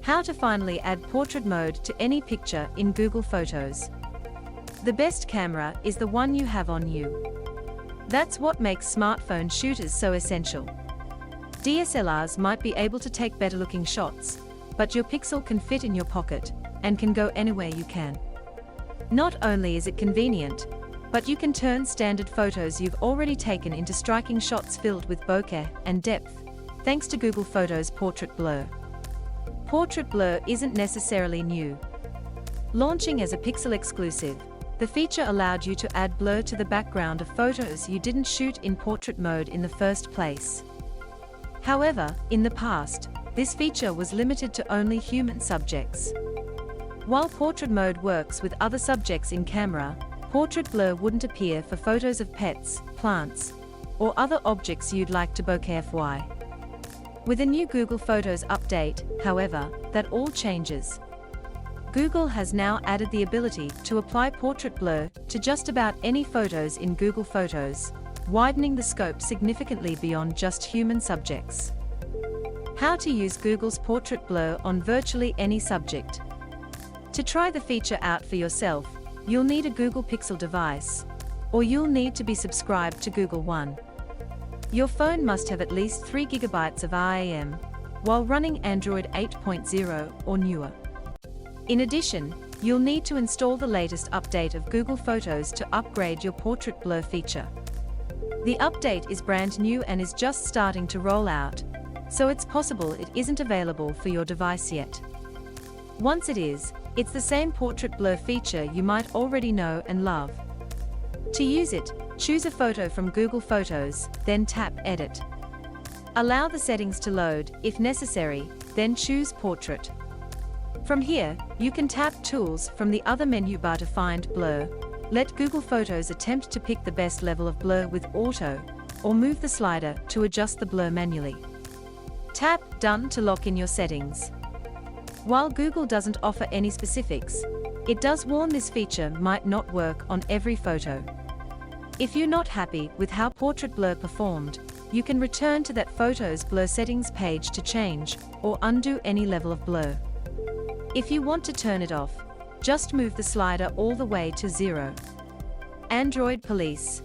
How to finally add portrait mode to any picture in Google Photos. The best camera is the one you have on you. That's what makes smartphone shooters so essential. DSLRs might be able to take better-looking shots, but your Pixel can fit in your pocket and can go anywhere you can. Not only is it convenient, but you can turn standard photos you've already taken into striking shots filled with bokeh and depth, thanks to Google Photos Portrait Blur. Portrait Blur isn't necessarily new. Launching as a Pixel exclusive, the feature allowed you to add blur to the background of photos you didn't shoot in portrait mode in the first place. However, in the past, this feature was limited to only human subjects. While portrait mode works with other subjects in camera, portrait blur wouldn't appear for photos of pets, plants, or other objects you'd like to bokeh. With a new Google Photos update, however, that all changes. Google has now added the ability to apply portrait blur to just about any photos in Google Photos, widening the scope significantly beyond just human subjects. How to use Google's portrait blur on virtually any subject. To try the feature out for yourself, you'll need a Google Pixel device, or you'll need to be subscribed to Google One. Your phone must have at least 3 GB of RAM, while running Android 8.0 or newer. In addition, you'll need to install the latest update of Google Photos to upgrade your portrait blur feature. The update is brand new and is just starting to roll out, so it's possible it isn't available for your device yet. Once it is, it's the same portrait blur feature you might already know and love. To use it, choose a photo from Google Photos, then tap Edit. Allow the settings to load, if necessary, then choose Portrait. From here, you can tap Tools from the other menu bar to find Blur. Let Google Photos attempt to pick the best level of blur with Auto, or move the slider to adjust the blur manually. Tap Done to lock in your settings. While Google doesn't offer any specifics, it does warn this feature might not work on every photo. If you're not happy with how portrait blur performed, you can return to that photo's blur settings page to change or undo any level of blur. If you want to turn it off, just move the slider all the way to 0. Android Police.